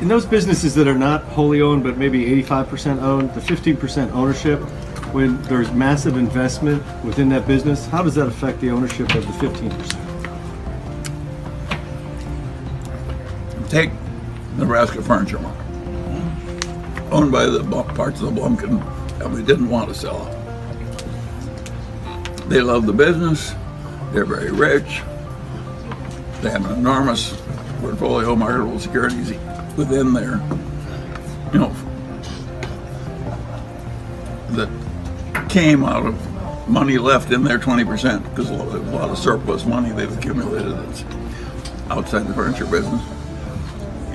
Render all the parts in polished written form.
in those businesses that are not wholly owned, but maybe 85% owned, the 15% ownership, when there's massive investment within that business, how does that affect the ownership of the 15%? Take Nebraska Furniture Market, owned by the parts of the Blumkin family, didn't want to sell it. They love the business. They're very rich. They have an enormous portfolio of marketable securities within there, that came out of money left in there, 20%, because a lot of surplus money they've accumulated that's outside the furniture business.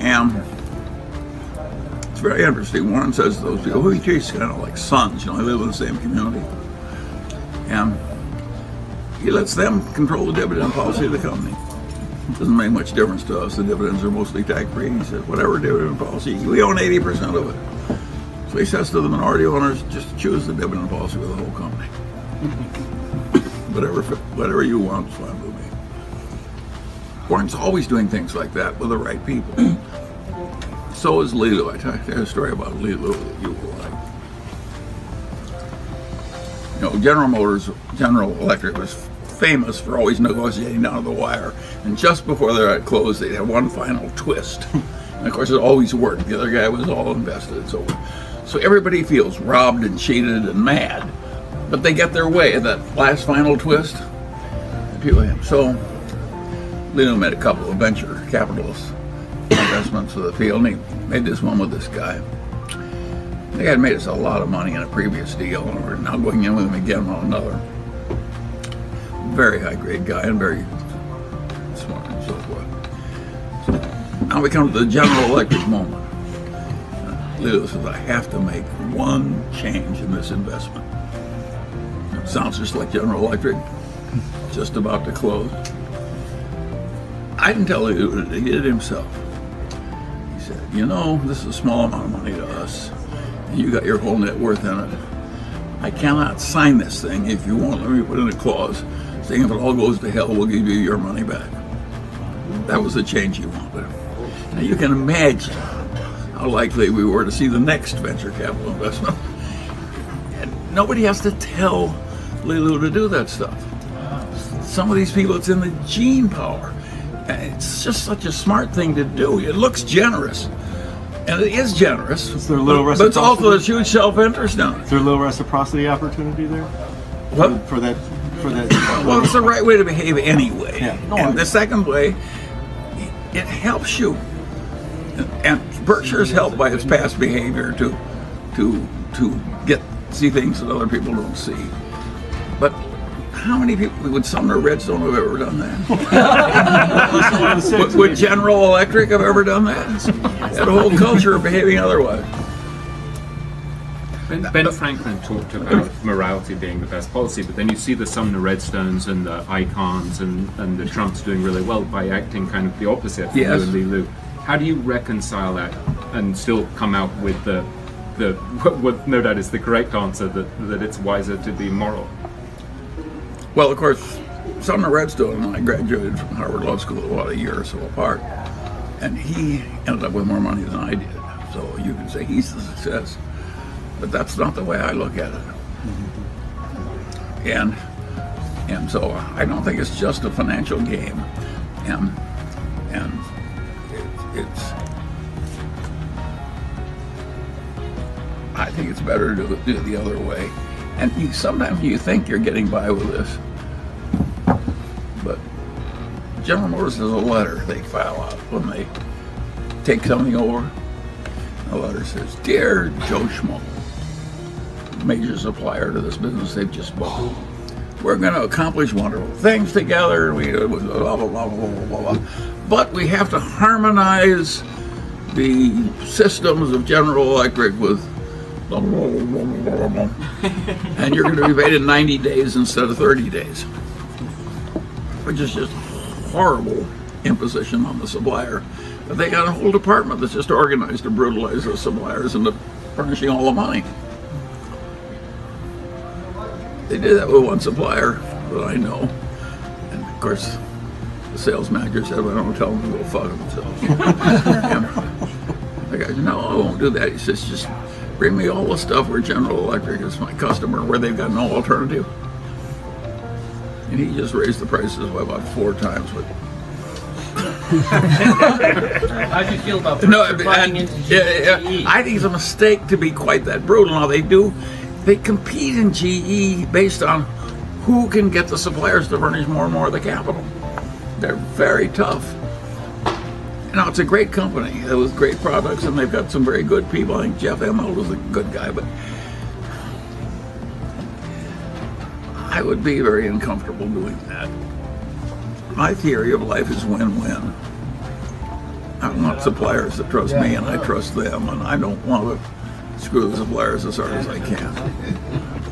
And it's very interesting. Warren says to those people, we treat kind of like sons, they live in the same community. And he lets them control the dividend policy of the company. Doesn't make much difference to us. The dividends are mostly tax-free. He said, whatever dividend policy, we own 80% of it. So he says to the minority owners, just choose the dividend policy with the whole company. whatever you want is fine with me. Warren's always doing things like that with the right people. So is Lelu. I tell you a story about Lelu that you will like. General Electric was famous for always negotiating down to the wire. And just before they were closed, they'd have one final twist. And of course, it always worked. The other guy was all invested. So everybody feels robbed and cheated and mad. But they get their way at that last final twist. So Lelu made a couple of venture capitalist investments for the field, and he made this one with this guy. They had made us a lot of money in a previous deal, and we're now going in with him again on another. Very high-grade guy and very smart and so forth. So now we come to the General Electric moment. Lelu says, I have to make one change in this investment. It sounds just like General Electric, just about to close. I didn't tell Lelu that he did it himself. He said, this is a small amount of money to us. You got your whole net worth in it. I cannot sign this thing if you won't let me put in a clause saying if it all goes to hell, we'll give you your money back. That was the change he wanted. Now you can imagine how likely we were to see the next venture capital investment. And nobody has to tell Lelu to do that stuff. Some of these people, it's in the gene power. And it's just such a smart thing to do. It looks generous. And it is generous. Is there a little but it's also a huge self-interest in it. Is there a little reciprocity opportunity there? What? For that. Well, it's the right way to behave anyway. Yeah. And the second way, it helps you. And Berkshire's helped by its past behavior to see things that other people don't see. But how many people would Sumner Redstone have ever done that? Would General Electric have ever done that? That whole culture of behaving otherwise. Ben Franklin talked about morality being the best policy, but then you see the Sumner Redstones and the Icons and the Trumps doing really well by acting kind of the opposite from Yes. you and Lelu. How do you reconcile that and still come out with what no doubt is the correct answer, that it's wiser to be moral? Well, of course, Sumner Redstone and I graduated from Harvard Law School about a year or so apart, and he ended up with more money than I did. So you can say he's a success, but that's not the way I look at it. And so I don't think it's just a financial game, and it's I think it's better to do it the other way. And sometimes you think you're getting by with this, but General Motors has a letter they file out when they take something over. The letter says, "Dear Joe Schmo, major supplier to this business they've just bought, we're going to accomplish wonderful things together. We blah blah blah blah blah blah blah. But we have to harmonize the systems of General Electric with." And you're going to be paid in 90 days instead of 30 days, which is just horrible imposition on the supplier. But they got a whole department that's just organized to brutalize the suppliers into furnishing all the money. They did that with one supplier that I know, and of course the sales manager said, "Well, I don't tell them to go fuck themselves." said, no, I won't do that. He says, just bring me all the stuff where General Electric is my customer, where they've got no alternative. And he just raised the prices by about 4 times. How'd you feel about buying into GE? I think it's a mistake to be quite that brutal. Now they compete in GE based on who can get the suppliers to furnish more and more of the capital. They're very tough. Now, it's a great company with great products, and they've got some very good people. I think Jeff Immelt was a good guy, but I would be very uncomfortable doing that. My theory of life is win-win. I want suppliers that trust me, and I trust them, and I don't want to screw the suppliers as hard as I can.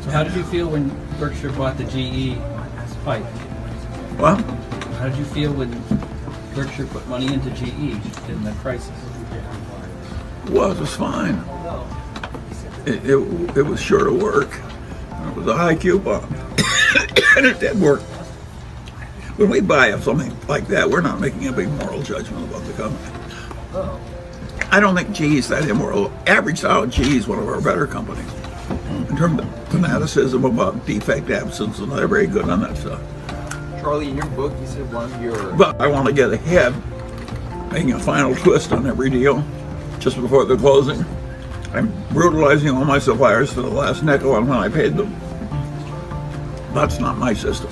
So how did you feel when Berkshire bought the GE pipe? Well, How did you feel when Berkshire put money into GE in the crisis? well, it was fine. It was sure to work. It was a high coupon. And it did work. When we buy something like that, we're not making a big moral judgment about the company. I don't think GE is that immoral. Averaged out, GE is one of our better companies. In terms of fanaticism about defect absence, and they're very good on that stuff. Charlie, in your book, you said one of your... But I want to get ahead, making a final twist on every deal just before the closing. I'm brutalizing all my suppliers to the last nickel on when I paid them. That's not my system.